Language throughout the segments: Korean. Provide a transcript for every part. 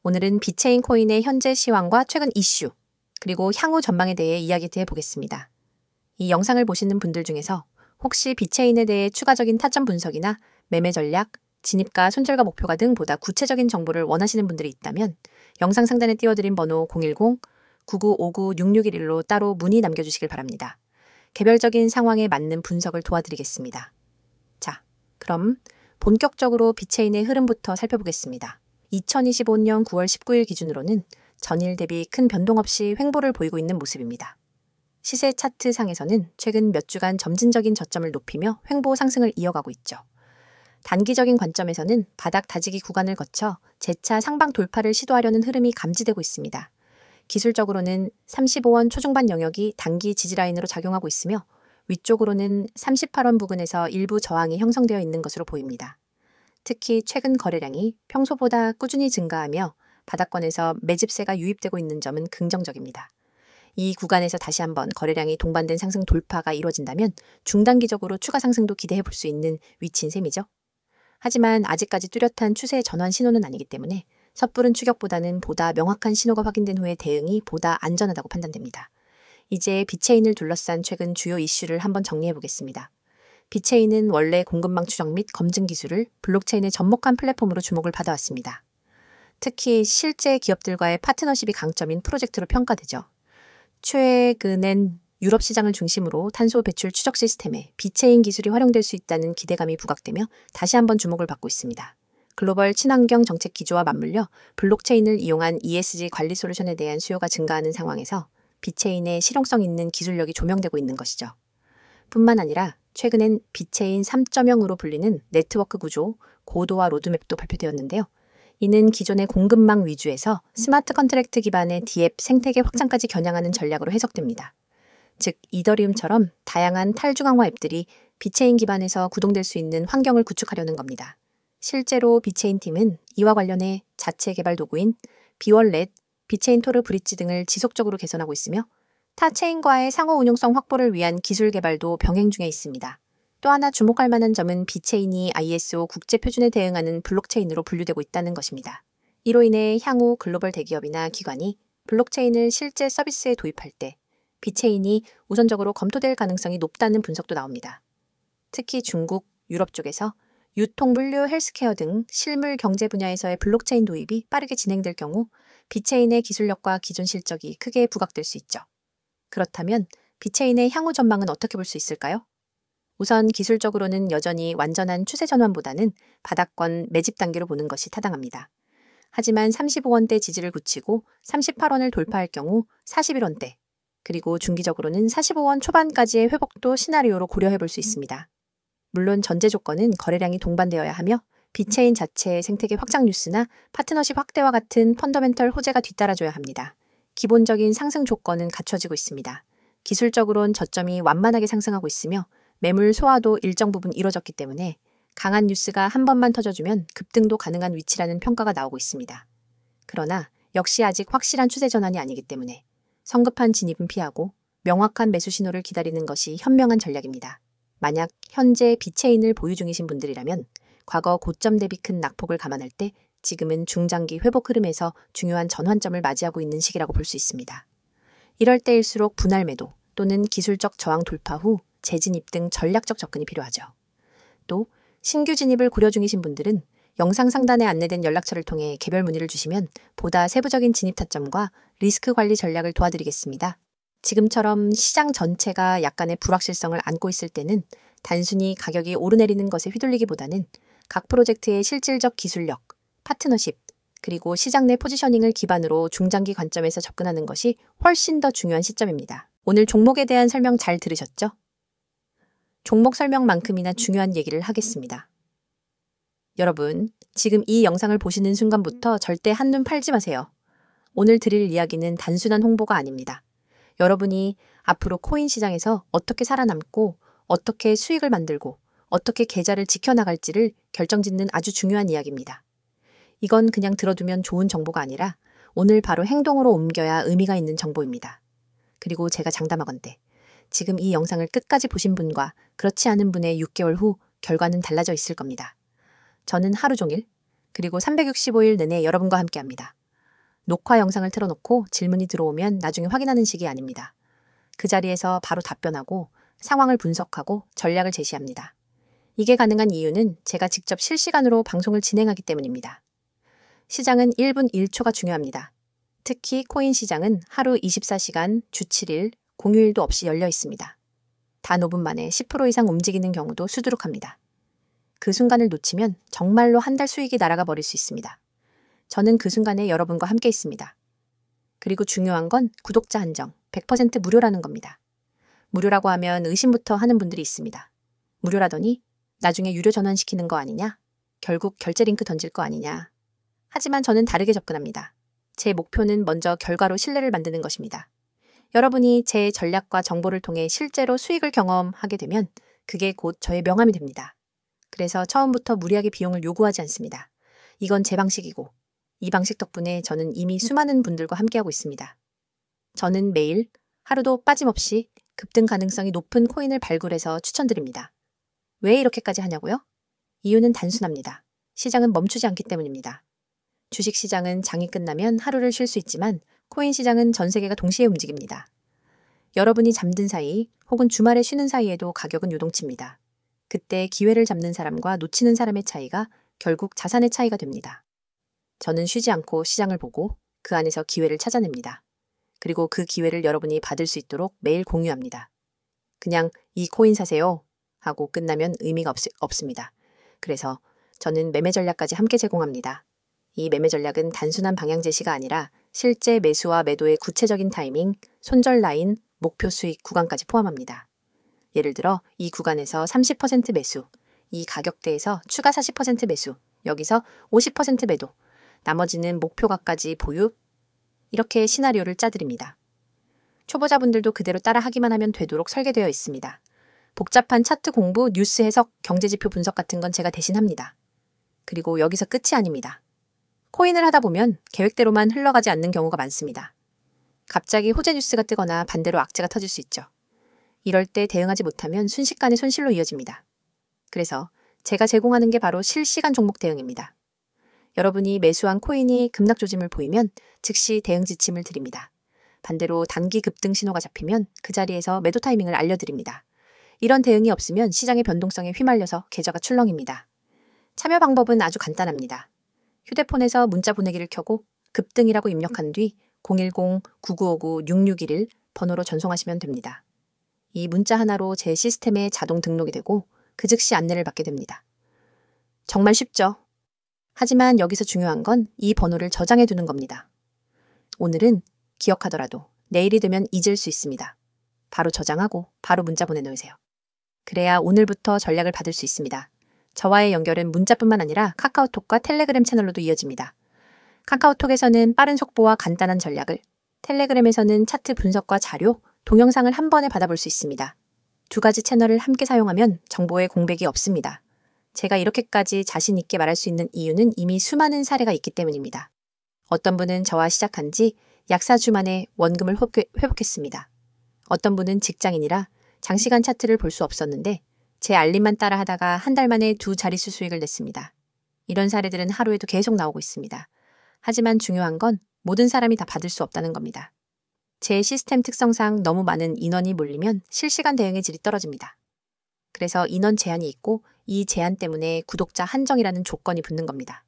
오늘은 비체인 코인의 현재 시황과 최근 이슈, 그리고 향후 전망에 대해 이야기해 보겠습니다. 이 영상을 보시는 분들 중에서 혹시 비체인에 대해 추가적인 타점 분석이나 매매 전략, 진입가, 손절가 목표가 등 보다 구체적인 정보를 원하시는 분들이 있다면 영상 상단에 띄워드린 번호 010-9959-6611로 따로 문의 남겨주시길 바랍니다. 개별적인 상황에 맞는 분석을 도와드리겠습니다. 자, 그럼 본격적으로 비체인의 흐름부터 살펴보겠습니다. 2025년 9월 19일 기준으로는 전일 대비 큰 변동 없이 횡보를 보이고 있는 모습입니다. 시세 차트 상에서는 최근 몇 주간 점진적인 저점을 높이며 횡보 상승을 이어가고 있죠. 단기적인 관점에서는 바닥 다지기 구간을 거쳐 재차 상방 돌파를 시도하려는 흐름이 감지되고 있습니다. 기술적으로는 35원 초중반 영역이 단기 지지라인으로 작용하고 있으며 위쪽으로는 38원 부근에서 일부 저항이 형성되어 있는 것으로 보입니다. 특히 최근 거래량이 평소보다 꾸준히 증가하며 바닥권에서 매집세가 유입되고 있는 점은 긍정적입니다. 이 구간에서 다시 한번 거래량이 동반된 상승 돌파가 이루어진다면 중단기적으로 추가 상승도 기대해 볼 수 있는 위치인 셈이죠. 하지만 아직까지 뚜렷한 추세 전환 신호는 아니기 때문에 섣부른 추격보다는 보다 명확한 신호가 확인된 후의 대응이 보다 안전하다고 판단됩니다. 이제 비체인을 둘러싼 최근 주요 이슈를 한번 정리해 보겠습니다. 비체인은 원래 공급망 추적 및 검증 기술을 블록체인의 접목한 플랫폼으로 주목을 받아왔습니다. 특히 실제 기업들과의 파트너십이 강점인 프로젝트로 평가되죠. 최근엔 유럽 시장을 중심으로 탄소 배출 추적 시스템에 비체인 기술이 활용될 수 있다는 기대감이 부각되며 다시 한번 주목을 받고 있습니다. 글로벌 친환경 정책 기조와 맞물려 블록체인을 이용한 ESG 관리 솔루션에 대한 수요가 증가하는 상황에서 비체인의 실용성 있는 기술력이 조명되고 있는 것이죠. 뿐만 아니라 최근엔 비체인 3.0으로 불리는 네트워크 구조, 고도화 로드맵도 발표되었는데요. 이는 기존의 공급망 위주에서 스마트 컨트랙트 기반의 디앱 생태계 확장까지 겨냥하는 전략으로 해석됩니다. 즉, 이더리움처럼 다양한 탈중앙화 앱들이 비체인 기반에서 구동될 수 있는 환경을 구축하려는 겁니다. 실제로 비체인 팀은 이와 관련해 자체 개발 도구인 비월렛, 비체인 토르 브릿지 등을 지속적으로 개선하고 있으며 타 체인과의 상호 운용성 확보를 위한 기술 개발도 병행 중에 있습니다. 또 하나 주목할 만한 점은 비체인이 ISO 국제 표준에 대응하는 블록체인으로 분류되고 있다는 것입니다. 이로 인해 향후 글로벌 대기업이나 기관이 블록체인을 실제 서비스에 도입할 때 비체인이 우선적으로 검토될 가능성이 높다는 분석도 나옵니다. 특히 중국, 유럽 쪽에서 유통, 물류, 헬스케어 등 실물 경제 분야에서의 블록체인 도입이 빠르게 진행될 경우 비체인의 기술력과 기존 실적이 크게 부각될 수 있죠. 그렇다면 비체인의 향후 전망은 어떻게 볼 수 있을까요? 우선 기술적으로는 여전히 완전한 추세 전환보다는 바닥권 매집 단계로 보는 것이 타당합니다. 하지만 35원대 지지를 굳히고 38원을 돌파할 경우 41원대, 그리고 중기적으로는 45원 초반까지의 회복도 시나리오로 고려해 볼 수 있습니다. 물론 전제 조건은 거래량이 동반되어야 하며 비체인 자체의 생태계 확장 뉴스나 파트너십 확대와 같은 펀더멘털 호재가 뒤따라줘야 합니다. 기본적인 상승 조건은 갖춰지고 있습니다. 기술적으론 저점이 완만하게 상승하고 있으며 매물 소화도 일정 부분 이뤄졌기 때문에 강한 뉴스가 한 번만 터져주면 급등도 가능한 위치라는 평가가 나오고 있습니다. 그러나 역시 아직 확실한 추세 전환이 아니기 때문에 성급한 진입은 피하고 명확한 매수 신호를 기다리는 것이 현명한 전략입니다. 만약 현재 비체인을 보유 중이신 분들이라면 과거 고점 대비 큰 낙폭을 감안할 때 지금은 중장기 회복 흐름에서 중요한 전환점을 맞이하고 있는 시기라고 볼 수 있습니다. 이럴 때일수록 분할 매도 또는 기술적 저항 돌파 후 재진입 등 전략적 접근이 필요하죠. 또 신규 진입을 고려 중이신 분들은 영상 상단에 안내된 연락처를 통해 개별 문의를 주시면 보다 세부적인 진입 타점과 리스크 관리 전략을 도와드리겠습니다. 지금처럼 시장 전체가 약간의 불확실성을 안고 있을 때는 단순히 가격이 오르내리는 것에 휘둘리기보다는 각 프로젝트의 실질적 기술력, 파트너십, 그리고 시장 내 포지셔닝을 기반으로 중장기 관점에서 접근하는 것이 훨씬 더 중요한 시점입니다. 오늘 종목에 대한 설명 잘 들으셨죠? 종목 설명만큼이나 중요한 얘기를 하겠습니다. 여러분, 지금 이 영상을 보시는 순간부터 절대 한눈 팔지 마세요. 오늘 드릴 이야기는 단순한 홍보가 아닙니다. 여러분이 앞으로 코인 시장에서 어떻게 살아남고 어떻게 수익을 만들고 어떻게 계좌를 지켜나갈지를 결정짓는 아주 중요한 이야기입니다. 이건 그냥 들어두면 좋은 정보가 아니라 오늘 바로 행동으로 옮겨야 의미가 있는 정보입니다. 그리고 제가 장담하건대 지금 이 영상을 끝까지 보신 분과 그렇지 않은 분의 6개월 후 결과는 달라져 있을 겁니다. 저는 하루 종일 그리고 365일 내내 여러분과 함께합니다. 녹화 영상을 틀어놓고 질문이 들어오면 나중에 확인하는 식이 아닙니다. 그 자리에서 바로 답변하고 상황을 분석하고 전략을 제시합니다. 이게 가능한 이유는 제가 직접 실시간으로 방송을 진행하기 때문입니다. 시장은 1분 1초가 중요합니다. 특히 코인 시장은 하루 24시간, 주 7일, 공휴일도 없이 열려 있습니다. 단 5분 만에 10% 이상 움직이는 경우도 수두룩합니다. 그 순간을 놓치면 정말로 한 달 수익이 날아가 버릴 수 있습니다. 저는 그 순간에 여러분과 함께 있습니다. 그리고 중요한 건 구독자 한정, 100% 무료라는 겁니다. 무료라고 하면 의심부터 하는 분들이 있습니다. 무료라더니 나중에 유료 전환시키는 거 아니냐? 결국 결제 링크 던질 거 아니냐? 하지만 저는 다르게 접근합니다. 제 목표는 먼저 결과로 신뢰를 만드는 것입니다. 여러분이 제 전략과 정보를 통해 실제로 수익을 경험하게 되면 그게 곧 저의 명함이 됩니다. 그래서 처음부터 무리하게 비용을 요구하지 않습니다. 이건 제 방식이고 이 방식 덕분에 저는 이미 수많은 분들과 함께하고 있습니다. 저는 매일 하루도 빠짐없이 급등 가능성이 높은 코인을 발굴해서 추천드립니다. 왜 이렇게까지 하냐고요? 이유는 단순합니다. 시장은 멈추지 않기 때문입니다. 주식 시장은 장이 끝나면 하루를 쉴 수 있지만 코인 시장은 전 세계가 동시에 움직입니다. 여러분이 잠든 사이 혹은 주말에 쉬는 사이에도 가격은 요동칩니다. 그때 기회를 잡는 사람과 놓치는 사람의 차이가 결국 자산의 차이가 됩니다. 저는 쉬지 않고 시장을 보고 그 안에서 기회를 찾아냅니다. 그리고 그 기회를 여러분이 받을 수 있도록 매일 공유합니다. 그냥 이 코인 사세요 하고 끝나면 의미가 없습니다. 그래서 저는 매매 전략까지 함께 제공합니다. 이 매매 전략은 단순한 방향 제시가 아니라 실제 매수와 매도의 구체적인 타이밍, 손절 라인, 목표 수익 구간까지 포함합니다. 예를 들어 이 구간에서 30% 매수, 이 가격대에서 추가 40% 매수, 여기서 50% 매도, 나머지는 목표가까지 보유, 이렇게 시나리오를 짜드립니다. 초보자분들도 그대로 따라하기만 하면 되도록 설계되어 있습니다. 복잡한 차트 공부, 뉴스 해석, 경제지표 분석 같은 건 제가 대신 합니다. 그리고 여기서 끝이 아닙니다. 코인을 하다 보면 계획대로만 흘러가지 않는 경우가 많습니다. 갑자기 호재 뉴스가 뜨거나 반대로 악재가 터질 수 있죠. 이럴 때 대응하지 못하면 순식간에 손실로 이어집니다. 그래서 제가 제공하는 게 바로 실시간 종목 대응입니다. 여러분이 매수한 코인이 급락 조짐을 보이면 즉시 대응 지침을 드립니다. 반대로 단기 급등 신호가 잡히면 그 자리에서 매도 타이밍을 알려드립니다. 이런 대응이 없으면 시장의 변동성에 휘말려서 계좌가 출렁입니다. 참여 방법은 아주 간단합니다. 휴대폰에서 문자 보내기를 켜고 급등이라고 입력한 뒤 010-9959-6611 번호로 전송하시면 됩니다. 이 문자 하나로 제 시스템에 자동 등록이 되고 그 즉시 안내를 받게 됩니다. 정말 쉽죠? 하지만 여기서 중요한 건 이 번호를 저장해 두는 겁니다. 오늘은 기억하더라도 내일이 되면 잊을 수 있습니다. 바로 저장하고 바로 문자 보내놓으세요. 그래야 오늘부터 전략을 받을 수 있습니다. 저와의 연결은 문자뿐만 아니라 카카오톡과 텔레그램 채널로도 이어집니다. 카카오톡에서는 빠른 속보와 간단한 전략을, 텔레그램에서는 차트 분석과 자료, 동영상을 한 번에 받아볼 수 있습니다. 두 가지 채널을 함께 사용하면 정보의 공백이 없습니다. 제가 이렇게까지 자신 있게 말할 수 있는 이유는 이미 수많은 사례가 있기 때문입니다. 어떤 분은 저와 시작한 지 약 4주 만에 원금을 회복했습니다. 어떤 분은 직장인이라 장시간 차트를 볼 수 없었는데 제 알림만 따라 하다가 한 달 만에 2자릿수 수익을 냈습니다. 이런 사례들은 하루에도 계속 나오고 있습니다. 하지만 중요한 건 모든 사람이 다 받을 수 없다는 겁니다. 제 시스템 특성상 너무 많은 인원이 몰리면 실시간 대응의 질이 떨어집니다. 그래서 인원 제한이 있고 이 제한 때문에 구독자 한정이라는 조건이 붙는 겁니다.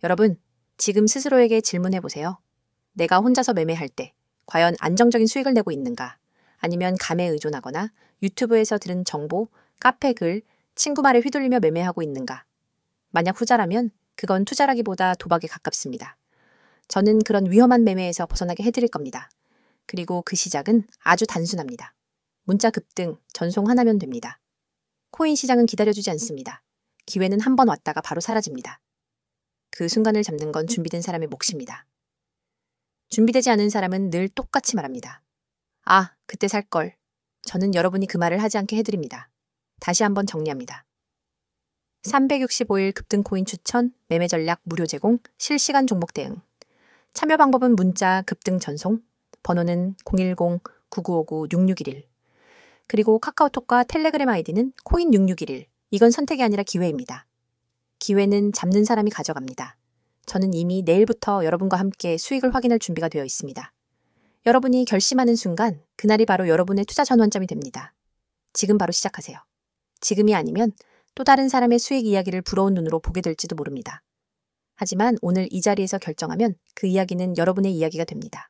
여러분, 지금 스스로에게 질문해 보세요. 내가 혼자서 매매할 때 과연 안정적인 수익을 내고 있는가? 아니면 감에 의존하거나 유튜브에서 들은 정보, 카페 글, 친구 말에 휘둘리며 매매하고 있는가? 만약 후자라면 그건 투자라기보다 도박에 가깝습니다. 저는 그런 위험한 매매에서 벗어나게 해드릴 겁니다. 그리고 그 시작은 아주 단순합니다. 문자 급등, 전송 하나면 됩니다. 코인 시장은 기다려주지 않습니다. 기회는 한 번 왔다가 바로 사라집니다. 그 순간을 잡는 건 준비된 사람의 몫입니다. 준비되지 않은 사람은 늘 똑같이 말합니다. 아, 그때 살걸. 저는 여러분이 그 말을 하지 않게 해드립니다. 다시 한번 정리합니다. 365일 급등 코인 추천, 매매 전략 무료 제공, 실시간 종목 대응. 참여 방법은 문자 급등 전송, 번호는 010-9959-6611. 그리고 카카오톡과 텔레그램 아이디는 코인6611. 이건 선택이 아니라 기회입니다. 기회는 잡는 사람이 가져갑니다. 저는 이미 내일부터 여러분과 함께 수익을 확인할 준비가 되어 있습니다. 여러분이 결심하는 순간 그날이 바로 여러분의 투자 전환점이 됩니다. 지금 바로 시작하세요. 지금이 아니면 또 다른 사람의 수익 이야기를 부러운 눈으로 보게 될지도 모릅니다. 하지만 오늘 이 자리에서 결정하면 그 이야기는 여러분의 이야기가 됩니다.